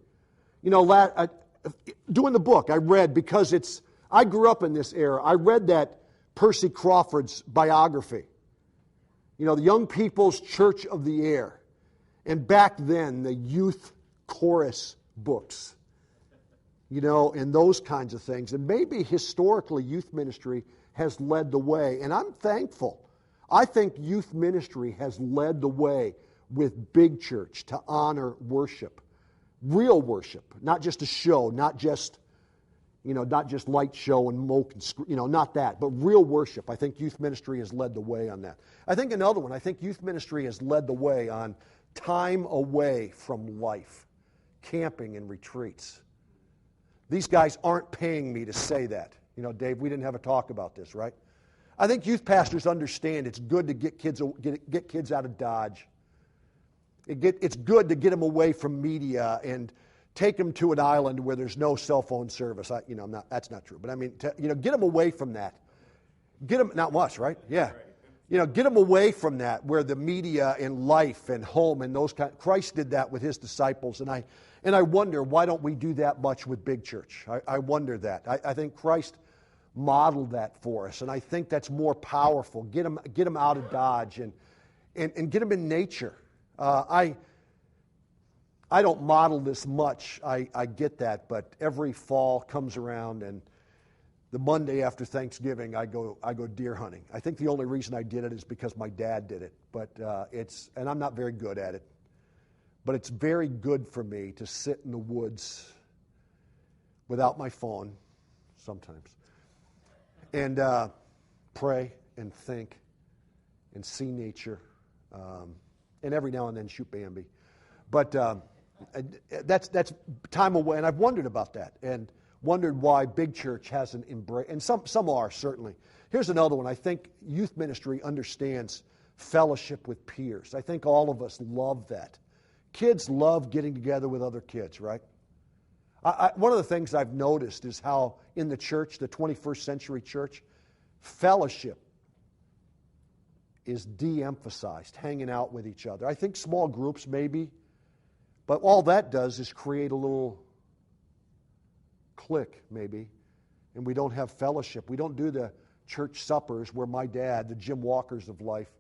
A: doing the book, I read, because I grew up in this era, I read that Percy Crawford's biography, the Young People's Church of the Air, and back then the youth chorus books, and those kinds of things. And maybe historically youth ministry has led the way, and I'm thankful. I think youth ministry has led the way with big church to honor worship, real worship, not just a show, not just light show and smoke, and not that, but real worship. I think youth ministry has led the way on that. I think another one, I think youth ministry has led the way on time away from life, camping and retreats. These guys aren't paying me to say that. Dave, we didn't have a talk about this, right? I think youth pastors understand it's good to get kids out of Dodge. It's good to get them away from media and take them to an island where there's no cell phone service. That's not true, but I mean, get them away from that. Get them, not us, right? Yeah. Get them away from that, where the media and life and home and those kind. Christ did that with his disciples, and I wonder, why don't we do that much with big church? I wonder that. I think Christ modeled that for us, and I think that's more powerful. Get them out of Dodge and get them in nature. I don't model this much. I get that, but every fall comes around, and the Monday after Thanksgiving, I go deer hunting. I think the only reason I did it is because my dad did it, but and I'm not very good at it. But it's very good for me to sit in the woods without my phone sometimes and pray and think and see nature and every now and then shoot Bambi. But That's time away, and I've wondered about that, and wondered why big church hasn't embraced, and some are, certainly. Here's another one. I think youth ministry understands fellowship with peers. I think all of us love that. Kids love getting together with other kids, right? One of the things I've noticed is how in the church, the 21st century church, fellowship is de-emphasized, hanging out with each other. I think small groups maybe, but all that does is create a little clique maybe, and we don't have fellowship. We don't do the church suppers where my dad, the Jim Walkers of life,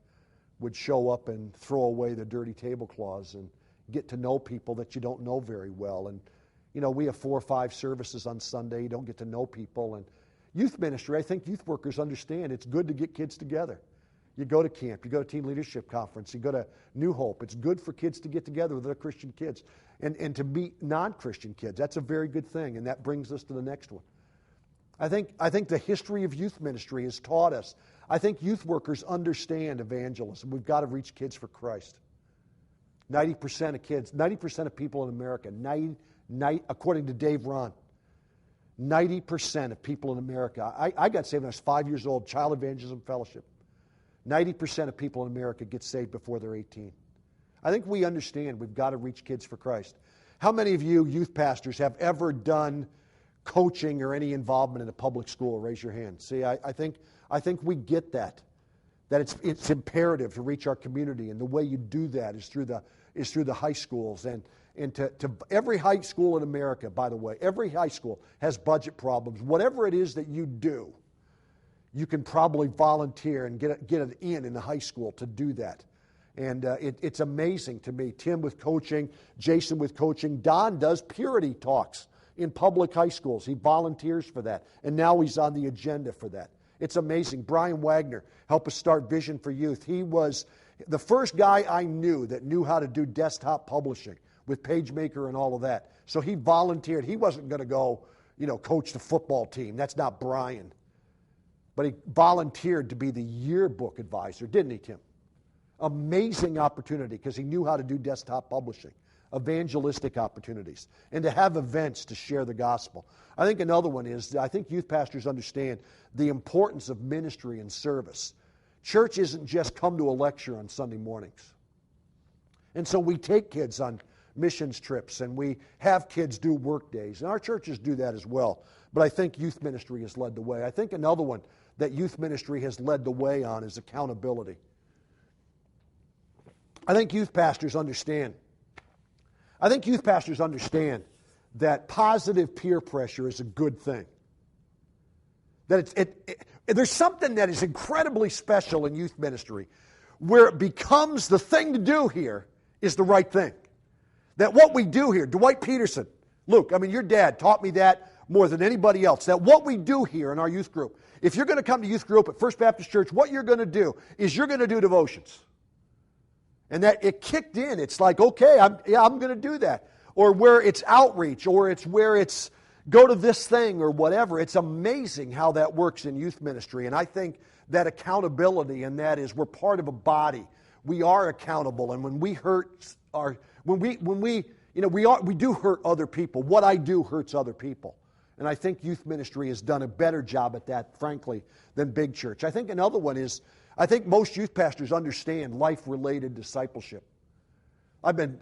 A: would show up and throw away the dirty tablecloths and get to know people that you don't know very well. And, you know, we have 4 or 5 services on Sunday. You don't get to know people. And youth ministry, I think youth workers understand it's good to get kids together. You go to camp, you go to teen leadership conference, you go to New Hope. It's good for kids to get together with other Christian kids and to meet non-Christian kids. That's a very good thing, and that brings us to the next one. I think the history of youth ministry has taught us. I think youth workers understand evangelism. We've got to reach kids for Christ. 90% of kids, 90% of people in America, according to Dave Ron, 90% of people in America, I got saved when I was 5 years old, Child Evangelism Fellowship. 90% of people in America get saved before they're 18. I think we understand we've got to reach kids for Christ. How many of you youth pastors have ever done coaching or any involvement in a public school? Raise your hand. See, I think we get that it's imperative to reach our community, and the way you do that is through the high schools and to every high school in America. By the way, every high school has budget problems. Whatever it is that you do, you can probably volunteer and get an in the high school to do that. And it's amazing to me. Tim with coaching, Jason with coaching. Don does purity talks in public high schools. He volunteers for that. And now he's on the agenda for that. It's amazing. Brian Wagner helped us start Vision for Youth. He was the first guy I knew that knew how to do desktop publishing with PageMaker and all of that. So he volunteered. He wasn't going to go, coach the football team. That's not Brian. But he volunteered to be the yearbook advisor, didn't he, Tim? Amazing opportunity because he knew how to do desktop publishing, evangelistic opportunities, and to have events to share the gospel. I think another one is, I think youth pastors understand the importance of ministry and service. Church isn't just come to a lecture on Sunday mornings. And so we take kids on missions trips and we have kids do work days. And our churches do that as well. But I think youth ministry has led the way. I think another one that youth ministry has led the way on is accountability. I think youth pastors understand. That positive peer pressure is a good thing. That there's something that is incredibly special in youth ministry where it becomes the thing to do here is the right thing. That what we do here, Dwight Peterson, Luke, your dad taught me that more than anybody else, that what we do here in our youth group, if you're going to come to youth group at First Baptist Church, what you're going to do is you're going to do devotions. And that it kicked in. It's like, okay, I'm going to do that. Or where it's outreach, or it's where it's go to this thing or whatever. It's amazing how that works in youth ministry. And I think that accountability, and that is we're part of a body. We are accountable. And when we hurt we do hurt other people. What I do hurts other people. And I think youth ministry has done a better job at that, frankly, than big church. I think another one is, I think most youth pastors understand life-related discipleship. I've been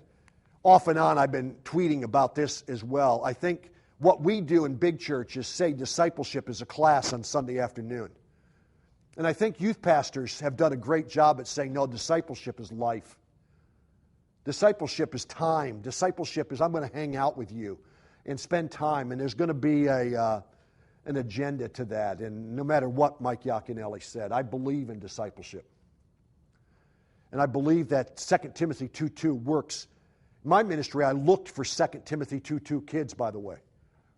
A: tweeting about this as well. I think what we do in big church is say discipleship is a class on Sunday afternoon. And I think youth pastors have done a great job at saying, no, discipleship is life. Discipleship is time. Discipleship is I'm going to hang out with you and spend time. And there's going to be an agenda to that. And no matter what Mike Yaconelli said, I believe in discipleship. And I believe that 2 Timothy 2:2 works. In my ministry, I looked for 2 Timothy 2:2 kids, by the way,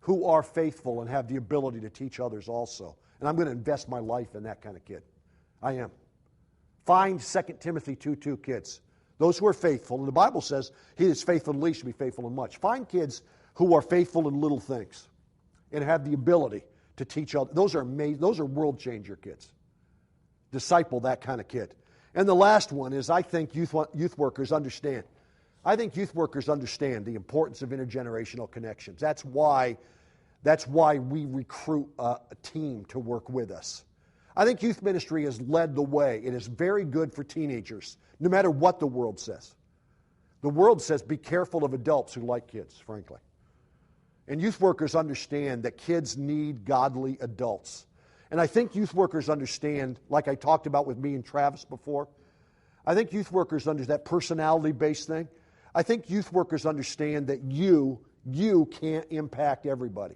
A: who are faithful and have the ability to teach others also. And I'm going to invest my life in that kind of kid. I am. Find 2 Timothy 2:2 kids. Those who are faithful. And the Bible says, he that's faithful in least should be faithful in much. Find kids who are faithful in little things and have the ability to teach others. Those are amazing. Those are world changer kids. Disciple that kind of kid. And the last one is I think youth workers understand I think youth workers understand the importance of intergenerational connections. That's why we recruit a team to work with us. I think youth ministry has led the way. It is very good for teenagers, no matter what the world says. The world says be careful of adults who like kids, frankly. And youth workers understand that kids need godly adults. And I think youth workers understand, like I talked about with me and Travis before, I think youth workers understand that personality-based thing. I think youth workers understand that you can't impact everybody.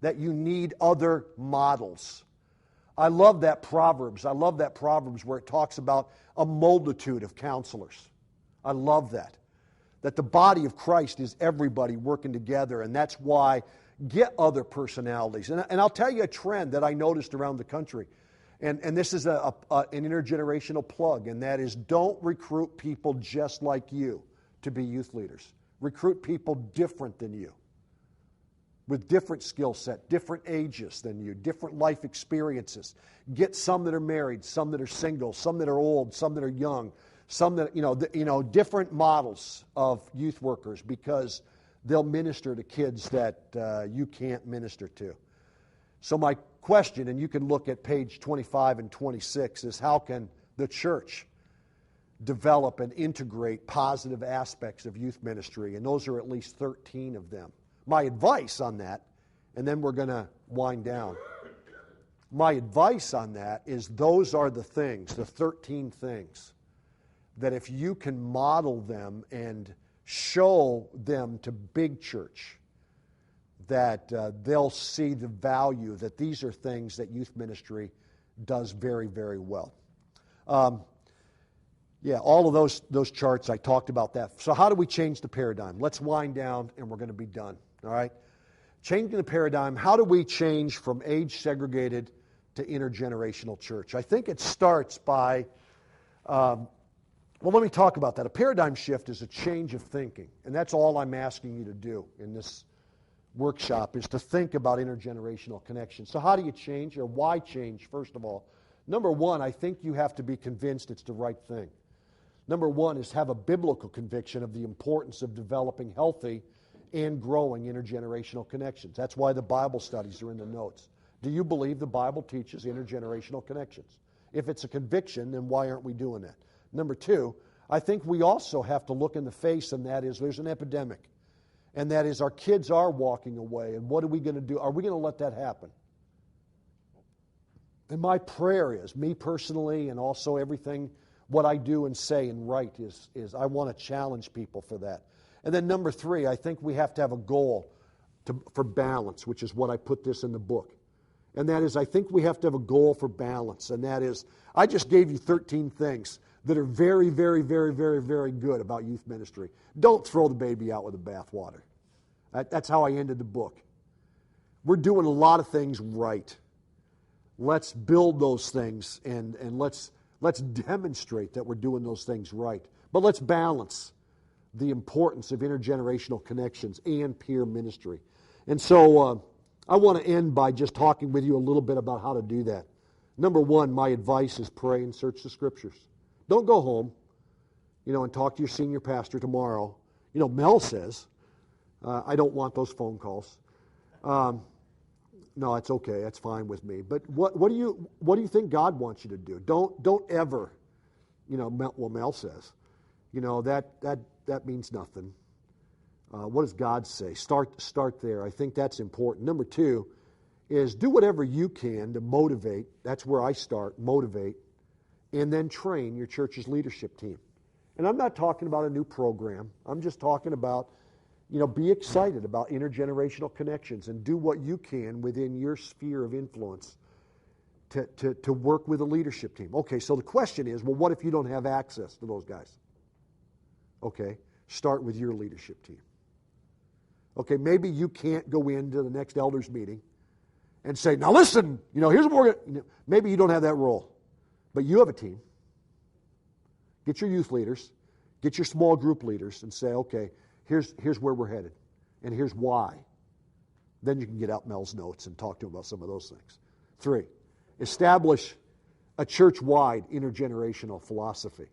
A: That you need other models. I love that Proverbs. I love that Proverbs where it talks about a multitude of counselors. I love that. That the body of Christ is everybody working together, and that's why get other personalities. And I'll tell you a trend that I noticed around the country, and this is an intergenerational plug, and that is don't recruit people just like you to be youth leaders. Recruit people different than you, with different skill set, different ages than you, different life experiences. Get some that are married, some that are single, some that are old, some that are young, some that, different models of youth workers, because they'll minister to kids that you can't minister to. So my question, and you can look at page 25 and 26, is how can the church develop and integrate positive aspects of youth ministry? And those are at least 13 of them. My advice on that, and then we're going to wind down. My advice on that is those are the things, the 13 things, that if you can model them and show them to big church, that they'll see the value, that these are things that youth ministry does very, very well. All of those charts, I talked about that. So how do we change the paradigm? Let's wind down and we're going to be done. All right? Changing the paradigm, how do we change from age-segregated to intergenerational church? I think it starts by, let me talk about that. A paradigm shift is a change of thinking, and that's all I'm asking you to do in this workshop, is to think about intergenerational connections. So how do you change, or why change, first of all? Number one, I think you have to be convinced it's the right thing. Number one is have a biblical conviction of the importance of developing healthy and growing intergenerational connections. That's why the Bible studies are in the notes. Do you believe the Bible teaches intergenerational connections? If it's a conviction, then why aren't we doing that? Number two, I think we also have to look in the face, and that is there's an epidemic. And that is our kids are walking away, and what are we going to do? Are we going to let that happen? And my prayer is, me personally, and also everything, what I do and say and write is I want to challenge people for that. And then number three, I think we have to have a goal for balance, which is what I put this in the book. And that is, I think we have to have a goal for balance. And that is, I just gave you 13 things that are very, very, very, very, very good about youth ministry. Don't throw the baby out with the bathwater. That's how I ended the book. We're doing a lot of things right. Let's build those things and let's demonstrate that we're doing those things right. But let's balance the importance of intergenerational connections and peer ministry. And so I want to end by just talking with you a little bit about how to do that. Number one, my advice is pray and search the Scriptures. Don't go home, and talk to your senior pastor tomorrow. Mel says, I don't want those phone calls. No, it's okay. That's fine with me. But what do you think God wants you to do? Don't ever, Mel says, that means nothing. What does God say? Start there. I think that's important. Number two is do whatever you can to motivate. That's where I start, motivate, and then train your church's leadership team. And I'm not talking about a new program. I'm just talking about, be excited about intergenerational connections and do what you can within your sphere of influence to work with a leadership team. Okay, so the question is, well, what if you don't have access to those guys? Okay, start with your leadership team. Okay, maybe you can't go into the next elders meeting and say, now listen, here's what we're going to... Maybe you don't have that role, but you have a team. Get your youth leaders, get your small group leaders, and say, okay, here's where we're headed, and here's why. Then you can get out Mel's notes and talk to him about some of those things. 3, establish a church-wide intergenerational philosophy.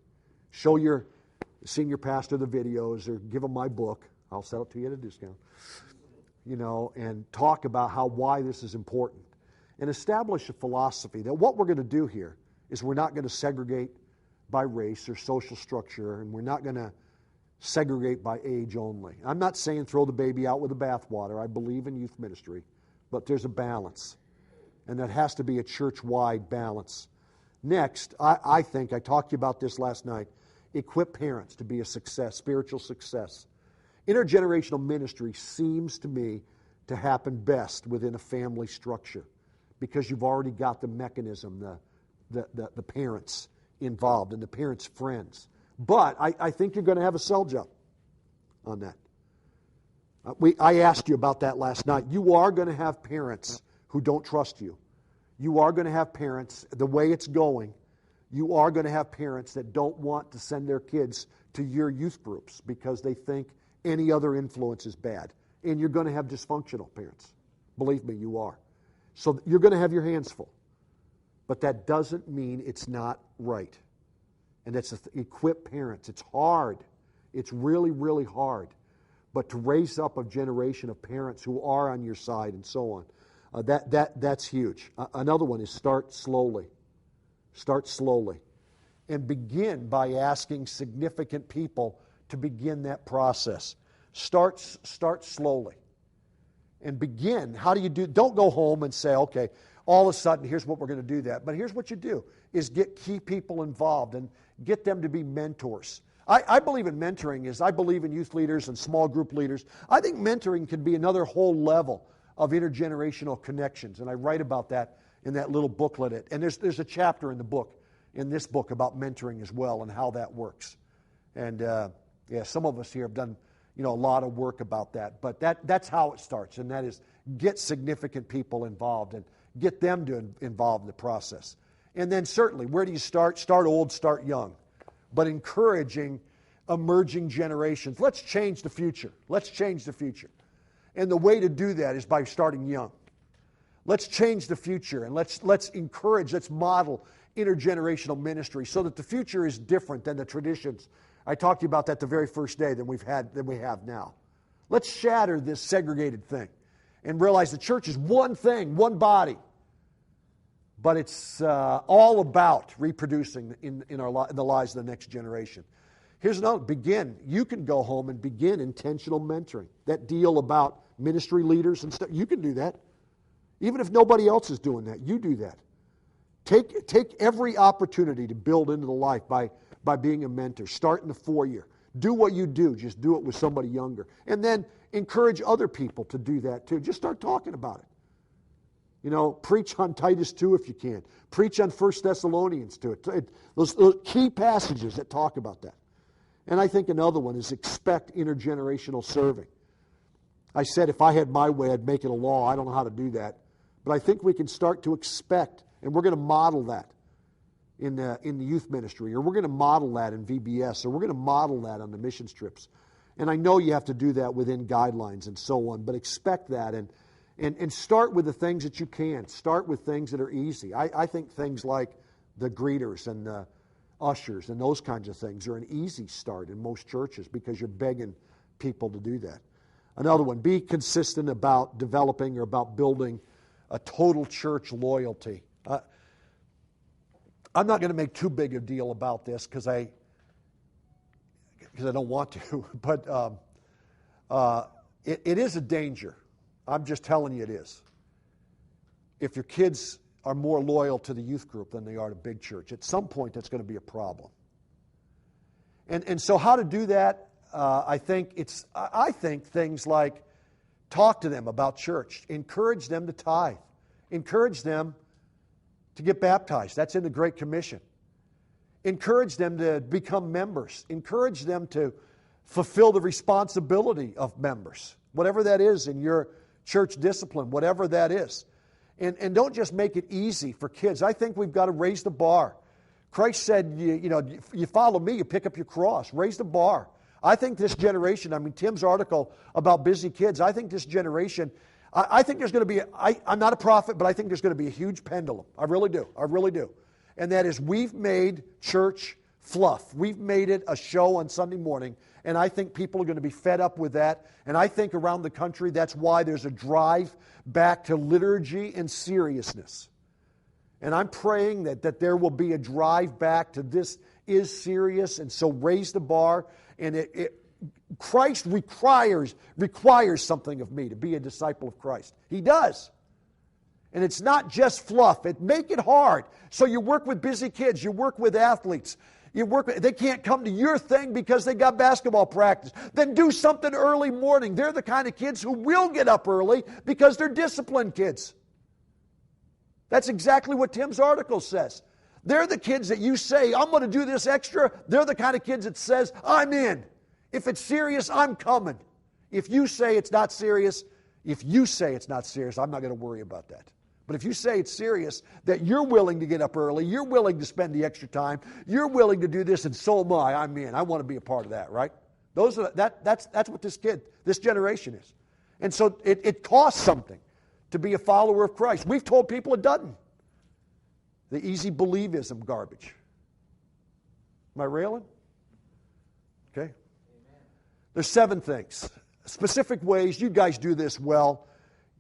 A: Show your senior pastor the videos or give them my book. I'll sell it to you at a discount. And talk about why this is important. And establish a philosophy that what we're going to do here is we're not going to segregate by race or social structure, and we're not going to segregate by age only. I'm not saying throw the baby out with the bathwater. I believe in youth ministry, but there's a balance, and that has to be a church-wide balance. Next, I think, I talked to you about this last night, equip parents to be a success, spiritual success. Intergenerational ministry seems to me to happen best within a family structure because you've already got the mechanism, the parents involved and the parents' friends. But I think you're going to have a sell job on that. I asked you about that last night. You are going to have parents who don't trust you. You are going to have parents, the way it's going, you are going to have parents that don't want to send their kids to your youth groups because they think any other influence is bad. And you're going to have dysfunctional parents. Believe me, you are. So you're going to have your hands full. But that doesn't mean it's not right. And that's equip parents. It's hard. It's really, really hard. But to raise up a generation of parents who are on your side and so on, that's huge. Another one is start slowly. Start slowly. And begin by asking significant people to begin that process. Start slowly. And begin. How do you do? Don't go home and say, okay, all of a sudden, here's what we're going to do that. But here's what you do, is get key people involved and get them to be mentors. I believe in mentoring. I believe in youth leaders and small group leaders. I think mentoring can be another whole level of intergenerational connections. And I write about that in that little booklet. And there's a chapter in this book about mentoring as well and how that works. And some of us here have done a lot of work about that. But that's how it starts, and that is get significant people involved and get them to involve in the process. And then certainly, where do you start? Start old, start young. But encouraging emerging generations. Let's change the future. Let's change the future. And the way to do that is by starting young. Let's change the future, and let's encourage, let's model intergenerational ministry so that the future is different than the traditions. I talked to you about that the very first day than we have now. Let's shatter this segregated thing and realize the church is one thing, one body. But it's all about reproducing in the lives of the next generation. Here's another. You can go home and begin intentional mentoring. That deal about ministry leaders and stuff, you can do that. Even if nobody else is doing that, you do that. Take every opportunity to build into the life by being a mentor. Start in the foyer. Do what you do. Just do it with somebody younger. And then encourage other people to do that too. Just start talking about it. Preach on Titus 2 if you can. Preach on 1 Thessalonians 2. Those key passages that talk about that. And I think another one is expect intergenerational serving. I said if I had my way, I'd make it a law. I don't know how to do that. But I think we can start to expect, and we're going to model that in the youth ministry, or we're going to model that in VBS, or we're going to model that on the missions trips. And I know you have to do that within guidelines and so on, but expect that and start with the things that you can. Start with things that are easy. I think things like the greeters and the ushers and those kinds of things are an easy start in most churches because you're begging people to do that. Another one, be consistent about developing or about building a total church loyalty. I'm not going to make too big a deal about this because I don't want to, but it is a danger. I'm just telling you it is. If your kids are more loyal to the youth group than they are to big church, at some point that's going to be a problem. And so how to do that, I think things like talk to them about church, encourage them to tithe, encourage them to get baptized. That's in the Great Commission. Encourage them to become members. Encourage them to fulfill the responsibility of members, whatever that is in your church discipline, whatever that is. And don't just make it easy for kids. I think we've got to raise the bar. Christ said, you follow me, you pick up your cross. Raise the bar. I think this generation, Tim's article about busy kids, I think this generation, I think there's going to be, I'm not a prophet, but I think there's going to be a huge pendulum. I really do. And that is we've made church fluff. We've made it a show on Sunday morning, and I think people are going to be fed up with that. And I think around the country, that's why there's a drive back to liturgy and seriousness. And I'm praying that there will be a drive back to this is serious, and so raise the bar. And Christ requires something of me to be a disciple of Christ. He does. And it's not just fluff. Make it hard. So you work with busy kids. You work with athletes. They can't come to your thing because they got basketball practice. Then do something early morning. They're the kind of kids who will get up early because they're disciplined kids. That's exactly what Tim's article says. They're the kids that you say, I'm going to do this extra. They're the kind of kids that says, I'm in. If it's serious, I'm coming. If you say it's not serious, I'm not going to worry about that. But if you say it's serious, that you're willing to get up early, you're willing to spend the extra time, you're willing to do this, and so am I. I'm in. I want to be a part of that, right? That's what this generation is. And so it costs something to be a follower of Christ. We've told people it doesn't. The easy believism garbage. Am I railing? Okay. There's 7 things. Specific ways. You guys do this well.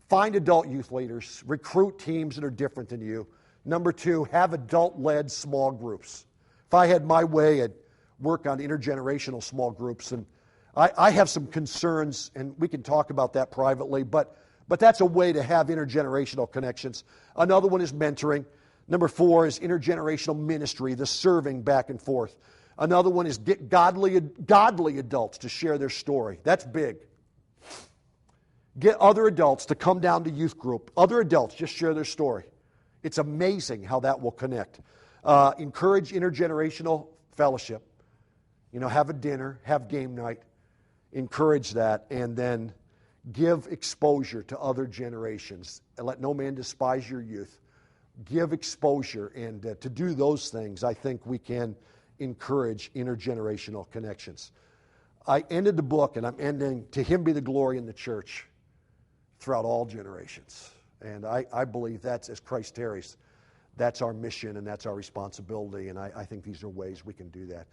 A: Find adult youth leaders. Recruit teams that are different than you. Number 2, have adult-led small groups. If I had my way, I'd work on intergenerational small groups. And I have some concerns, and we can talk about that privately, but that's a way to have intergenerational connections. Another one is mentoring. Number 4 is intergenerational ministry, the serving back and forth. Another one is get godly adults to share their story. That's big. Get other adults to come down to youth group. Other adults just share their story. It's amazing how that will connect. Encourage intergenerational fellowship. Have a dinner, have game night. Encourage that, and then give exposure to other generations. And let no man despise your youth. Give exposure, and to do those things, I think we can encourage intergenerational connections. I ended the book, and I'm ending, to Him be the glory in the church throughout all generations. And I believe that's, as Christ tarries, that's our mission and that's our responsibility, and I think these are ways we can do that.